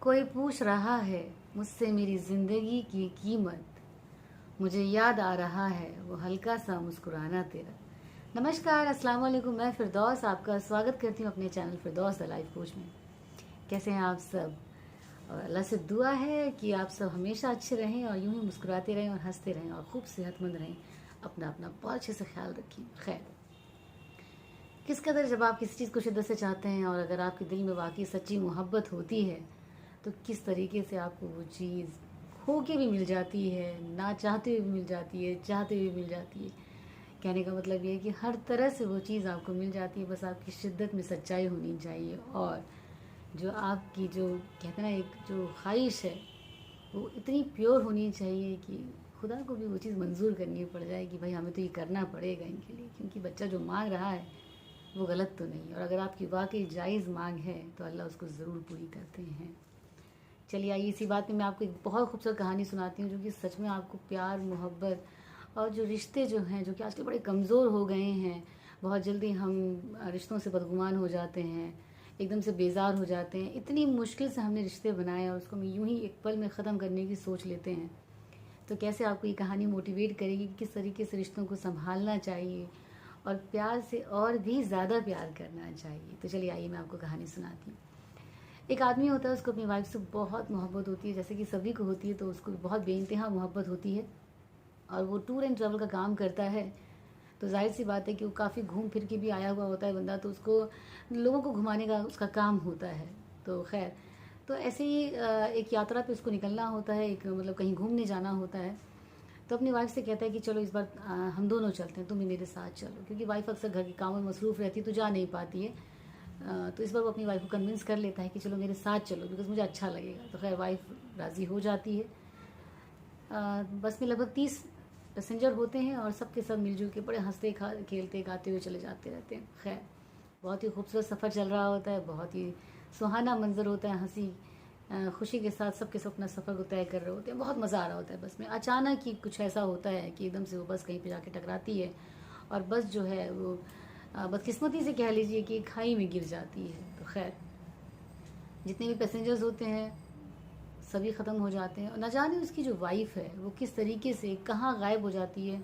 कोई पूछ रहा है मुझसे मेरी ज़िंदगी की कीमत, मुझे याद आ रहा है वो हल्का सा मुस्कुराना तेरा। नमस्कार, अस्सलाम वालेकुम। मैं फ़िरदौस आपका स्वागत करती हूँ अपने channel Firdaus the life coach में। कैसे हैं आप सब? और अल्लाह से दुआ है कि आप सब हमेशा अच्छे रहें और यूं ही मुस्कुराते रहें और हंसते रहें और खूब सेहतमंद रहें। अपना अपना बहुत अच्छे से ख्याल रखें। खैर, किस कदर जब आप किसी चीज़ को शिद्दत से चाहते हैं और अगर आपके दिल में वाकई सच्ची मोहब्बत होती है तो किस तरीके से आपको वो चीज़ खो के भी मिल जाती है, ना चाहते हुए भी मिल जाती है, चाहते हुए भी मिल जाती है। कहने का मतलब ये है कि हर तरह से वो चीज़ आपको मिल जाती है, बस आपकी शिद्दत में सच्चाई होनी चाहिए और जो आपकी जो कहते हैं ना एक जो ख्वाहिश है वो इतनी प्योर होनी चाहिए कि खुदा को भी वो चीज़ मंजूर करनी पड़ जाए कि भाई हमें तो ये करना पड़ेगा इनके लिए, क्योंकि बच्चा जो मांग रहा है वो गलत तो नहीं है। और अगर आपकी वाकई जायज़ मांग है तो अल्लाह उसको ज़रूर पूरी करते हैं। चलिए आइए इसी बात में मैं आपको एक बहुत खूबसूरत कहानी सुनाती हूँ जो कि सच में आपको प्यार, मोहब्बत और जो रिश्ते जो हैं जो कि आजकल बड़े कमज़ोर हो गए हैं, बहुत जल्दी हम रिश्तों से बदगुमान हो जाते हैं, एकदम से बेजार हो जाते हैं। इतनी मुश्किल से हमने रिश्ते बनाए और उसको हम यूं ही एक पल में ख़त्म करने की सोच लेते हैं। तो कैसे आपको ये कहानी मोटिवेट करेगी कि किस तरीके से रिश्तों को संभालना चाहिए और प्यार से और भी ज़्यादा प्यार करना चाहिए। तो चलिए आइए मैं आपको कहानी सुनाती हूँ। एक आदमी होता है, उसको अपनी वाइफ से बहुत मोहब्बत होती है, जैसे कि सभी को होती है, तो उसको बहुत बेइंतहा मोहब्बत होती है और वो टूर एंड ट्रैवल का काम करता है। तो जाहिर सी बात है कि वो काफ़ी घूम फिर के भी आया हुआ होता है बंदा, तो उसको लोगों को घुमाने का उसका काम होता है। तो खैर, तो ऐसे ही एक यात्रा पे उसको निकलना होता है, एक मतलब कहीं घूमने जाना होता है। तो अपनी वाइफ से कहता है कि चलो इस बार हम दोनों चलते हैं, तुम भी मेरे साथ चलो, क्योंकि वाइफ अक्सर घर के कामों में मसरूफ़ रहती है तो जा नहीं पाती है। तो इस बार वो अपनी वाइफ को कन्विंस कर लेता है कि चलो मेरे साथ चलो बिकॉज मुझे अच्छा लगेगा। तो खैर वाइफ राज़ी हो जाती है। बस में लगभग 30 पैसेंजर होते हैं और सबके सब मिलजुल के बड़े हंसते खेलते गाते हुए चले जाते रहते हैं। खैर, बहुत ही खूबसूरत सफ़र चल रहा होता है, बहुत ही सुहाना मंजर होता है, हंसी खुशी के साथ सबके सब अपना सफ़र को तय कर रहे होते हैं। बहुत मज़ा आ रहा होता है बस में। अचानक ही कुछ ऐसा होता है कि एकदम से वो बस कहीं पे जाके टकराती है और बस जो है वो बदकिस्मती से कह लीजिए कि खाई में गिर जाती है। तो खैर, जितने भी पैसेंजर्स होते हैं सभी ख़त्म हो जाते हैं और न जाने उसकी जो वाइफ है वो किस तरीके से कहाँ गायब हो जाती है।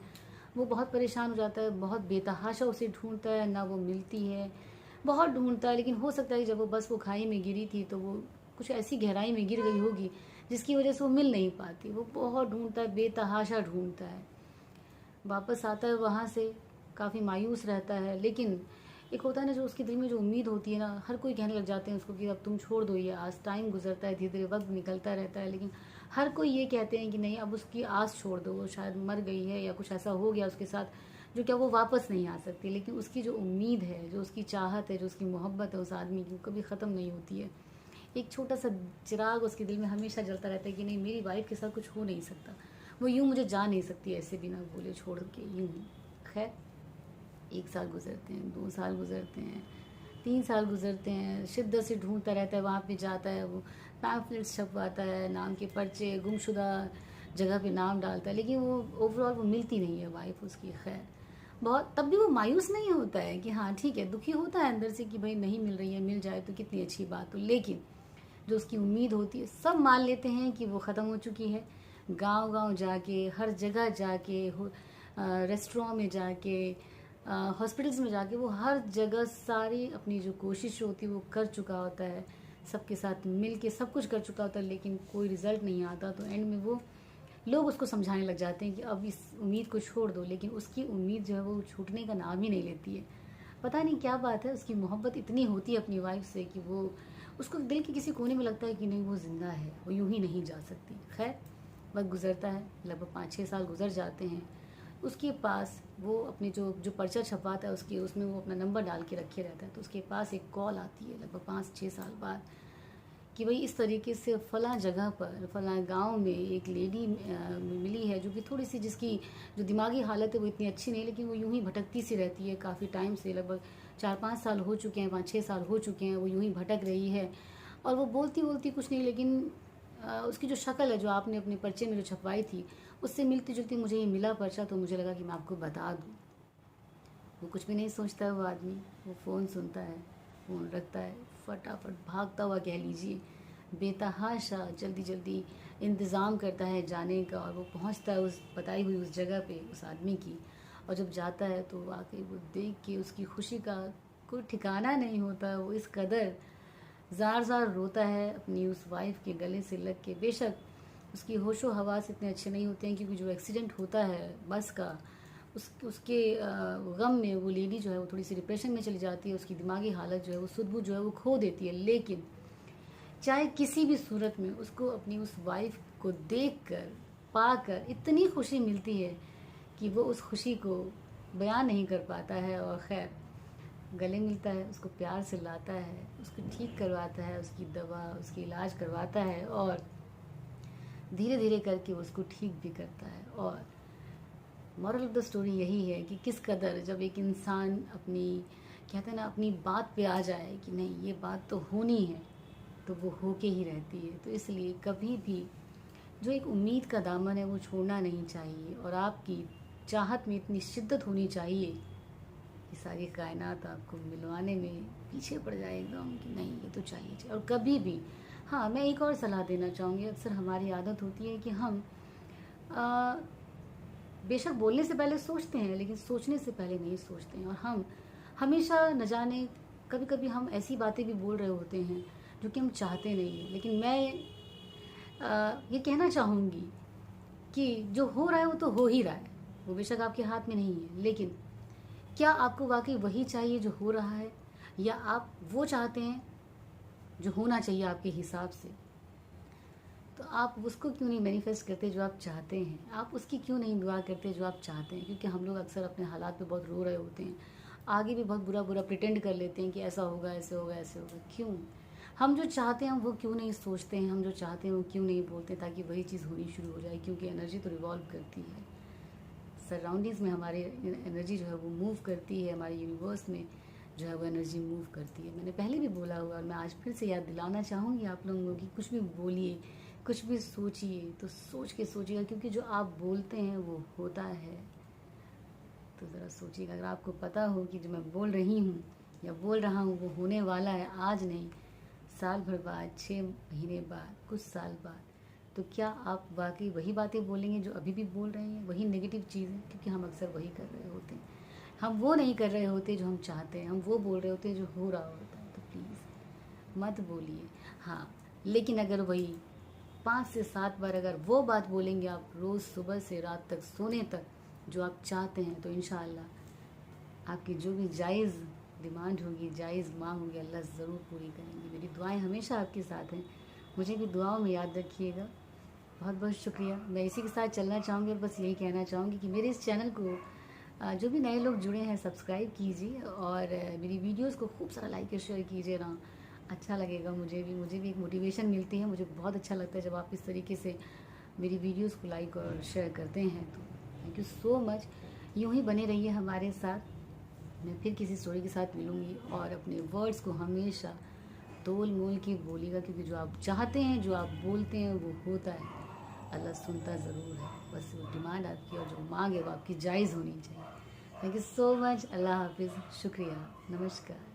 वो बहुत परेशान हो जाता है, बहुत बेतहाशा उसे ढूंढता है, ना वो मिलती है, बहुत ढूंढता है। लेकिन हो सकता है कि जब वो बस वो खाई में गिरी थी तो वो कुछ ऐसी गहराई में गिर गई होगी जिसकी वजह से वो मिल नहीं पाती। वो बहुत ढूंढता है, बेतहाशा ढूंढता है, वापस आता है वहाँ से काफ़ी मायूस रहता है। लेकिन एक होता है ना जो उसके दिल में जो उम्मीद होती है ना, हर कोई कहने लग जाते हैं उसको कि अब तुम छोड़ दो ये आस। टाइम गुजरता है, धीरे धीरे वक्त निकलता रहता है, लेकिन हर कोई ये कहते हैं कि नहीं अब उसकी आस छोड़ दो, वो शायद मर गई है या कुछ ऐसा हो गया उसके साथ जो क्या वो वापस नहीं आ सकती। लेकिन उसकी जो उम्मीद है, जो उसकी चाहत है, जो उसकी मोहब्बत है उस आदमी की, वो कभी ख़त्म नहीं होती है। एक छोटा सा चिराग उसके दिल में हमेशा जलता रहता है कि नहीं मेरी वाइफ के साथ कुछ हो नहीं सकता, वो यूं मुझे जा नहीं सकती ऐसे बिना बोले छोड़ के यूं ही। खैर, 1 साल गुजरते हैं, 2 साल गुजरते हैं, 3 साल गुजरते हैं, शिद्दत से ढूंढता रहता है। वहाँ पे जाता है, वो पैम्फलेट्स छपवाता है, नाम के पर्चे, गुमशुदा जगह पे नाम डालता है, लेकिन वो ओवरऑल वो मिलती नहीं है वाइफ उसकी। खैर, बहुत तब भी वो मायूस नहीं होता है कि हाँ ठीक है, दुखी होता है अंदर से कि भाई नहीं मिल रही है, मिल जाए तो कितनी अच्छी बात हो। लेकिन जो उसकी उम्मीद होती है सब मान लेते हैं कि वो ख़त्म हो चुकी है। गांव गांव जाके, हर जगह जाके, रेस्टोरेंट में जाके, हॉस्पिटल्स में जाके, वो हर जगह सारी अपनी जो कोशिश होती है वो कर चुका होता है, सबके साथ मिल के सब कुछ कर चुका होता है, लेकिन कोई रिजल्ट नहीं आता। तो एंड में वो लोग उसको समझाने लग जाते हैं कि अब इस उम्मीद को छोड़ दो, लेकिन उसकी उम्मीद जो है वो छूटने का नाम ही नहीं लेती है। पता नहीं क्या बात है, उसकी मोहब्बत इतनी होती है अपनी वाइफ से कि वो उसको दिल के किसी कोने में लगता है कि नहीं वो ज़िंदा है, वो यूं ही नहीं जा सकती। खैर, वक्त गुजरता है, लगभग 5-6 साल गुजर जाते हैं। उसके पास वो अपने जो जो पर्चा छपवाता है उसकी उसमें वो अपना नंबर डाल के रखे रहता है। तो उसके पास एक कॉल आती है लगभग 5-6 साल बाद कि भाई इस तरीके से फ़लाँ जगह पर फ़लाँ गांव में एक लेडी मिली है जो कि थोड़ी सी जिसकी जो दिमागी हालत है वो इतनी अच्छी नहीं, लेकिन वो यूं ही भटकती सी रहती है काफ़ी टाइम से। लगभग 4-5 साल हो चुके हैं, 5-6 साल हो चुके हैं, वो यूं ही भटक रही है और वो बोलती बोलती कुछ नहीं, लेकिन उसकी जो शक्ल है जो आपने अपने पर्चे में जो छपवाई थी उससे मिलती जुलती मुझे ये मिला पर्चा, तो मुझे लगा कि मैं आपको बता दूँ। वो कुछ भी नहीं सोचता है वो आदमी, वो फ़ोन सुनता है, फ़ोन रखता है, फटाफट भागता हुआ कह लीजिए बेतहाशा जल्दी जल्दी इंतज़ाम करता है जाने का, और वो पहुंचता है उस बताई हुई उस जगह पे उस आदमी की। और जब जाता है तो वाकई वो देख के उसकी खुशी का कोई ठिकाना नहीं होता। वो इस कदर ज़ार ज़ार रोता है अपनी उस वाइफ के गले से लग के। बेशक उसकी होशो हवास इतने अच्छे नहीं होते हैं, क्योंकि जो एक्सीडेंट होता है बस का, उसके गम में वो लेडी जो है वो थोड़ी सी डिप्रेशन में चली जाती है। उसकी दिमागी हालत जो है वो सुध-बुध जो है वो खो देती है। लेकिन चाहे किसी भी सूरत में उसको अपनी उस वाइफ को देखकर, पाकर इतनी खुशी मिलती है कि वो उस खुशी को बयान नहीं कर पाता है। और खैर गले मिलता है, उसको प्यार से लाता है, उसको ठीक करवाता है, उसकी दवा उसकी इलाज करवाता है, और धीरे धीरे करके उसको ठीक भी करता है। और मॉरल ऑफ द स्टोरी यही है कि किस कदर जब एक इंसान अपनी, कहते हैं ना, अपनी बात पे आ जाए कि नहीं ये बात तो होनी है, तो वो होके ही रहती है। तो इसलिए कभी भी जो एक उम्मीद का दामन है वो छोड़ना नहीं चाहिए, और आपकी चाहत में इतनी शिद्दत होनी चाहिए कि सारी कायनात आपको मिलवाने में पीछे पड़ जाए एकदम कि नहीं ये तो चाहिए। और कभी भी, हाँ, मैं एक और सलाह देना चाहूँगी। अक्सर हमारी आदत होती है कि हम बेशक बोलने से पहले सोचते हैं, लेकिन सोचने से पहले नहीं सोचते हैं। और हम हमेशा न जाने कभी कभी हम ऐसी बातें भी बोल रहे होते हैं जो कि हम चाहते नहीं हैं। लेकिन मैं ये कहना चाहूँगी कि जो हो रहा है वो तो हो ही रहा है, वो बेशक आपके हाथ में नहीं है। लेकिन क्या आपको वाकई वही चाहिए जो हो रहा है, या आप वो चाहते हैं जो होना चाहिए आपके हिसाब से? तो आप उसको क्यों नहीं मैनिफेस्ट करते जो आप चाहते हैं? आप उसकी क्यों नहीं दुआ करते जो आप चाहते हैं? क्योंकि हम लोग अक्सर अपने हालात पे बहुत रो रहे होते हैं, आगे भी बहुत बुरा बुरा प्रिटेंड कर लेते हैं कि ऐसा होगा, ऐसे होगा, ऐसे होगा। क्यों? हम जो चाहते हैं वो क्यों नहीं सोचते हैं? हम जो चाहते हैं वो क्यों नहीं बोलते, ताकि वही चीज़ होनी शुरू हो जाए? क्योंकि एनर्जी तो रिवॉल्व करती है, सराउंडिंग्स में हमारी एनर्जी जो है वो मूव करती है, हमारे यूनिवर्स में जो है वो एनर्जी मूव करती है। मैंने पहले भी बोला हुआ, और मैं आज फिर से याद दिलाना चाहूँगी आप लोगों की, कुछ भी बोलिए, कुछ भी सोचिए तो सोच के सोचिएगा, क्योंकि जो आप बोलते हैं वो होता है। तो ज़रा सोचिएगा, अगर आपको पता हो कि जो मैं बोल रही हूँ या बोल रहा हूँ वो होने वाला है, आज नहीं, साल भर बाद, 6 महीने बाद, कुछ साल बाद, तो क्या आप वाकई वही बातें बोलेंगे जो अभी भी बोल रहे हैं, वही नेगेटिव चीज़ें? क्योंकि हम अक्सर वही कर रहे होते हैं। हम वो नहीं कर रहे होते जो हम चाहते हैं, हम वो बोल रहे होते हैं जो हो रहा होता है। तो प्लीज़ मत बोलिए। हाँ, लेकिन अगर वही 5 से 7 बार अगर वो बात बोलेंगे आप रोज़ सुबह से रात तक सोने तक जो आप चाहते हैं, तो इंशाअल्लाह आपकी जो भी जायज़ डिमांड होगी, जायज़ मांग होगी, अल्लाह ज़रूर पूरी करेंगे। मेरी दुआएं हमेशा आपके साथ हैं, मुझे भी दुआओं में याद रखिएगा। बहुत बहुत शुक्रिया। मैं इसी के साथ चलना चाहूँगी, और बस यही कहना चाहूँगी कि मेरे इस चैनल को जो भी नए लोग जुड़े हैं सब्सक्राइब कीजिए, और मेरी वीडियोस को खूब सारा लाइक और शेयर कीजिए ना। अच्छा लगेगा, मुझे भी एक मोटिवेशन मिलती है। मुझे बहुत अच्छा लगता है जब आप इस तरीके से मेरी वीडियोस को लाइक और शेयर करते हैं। तो थैंक यू सो मच। यूँ ही बने रहिए हमारे साथ। मैं फिर किसी स्टोरी के साथ मिलूँगी, और अपने वर्ड्स को हमेशा तोल मोल के बोलिएगा, क्योंकि जो आप चाहते हैं, जो आप बोलते हैं वो होता है। अल्लाह सुनता ज़रूर है, बस वो डिमांड आपकी और जो मांग है वो आपकी जायज़ होनी चाहिए। Thank you so much. अल्लाह हाफिज़, शुक्रिया, नमस्कार।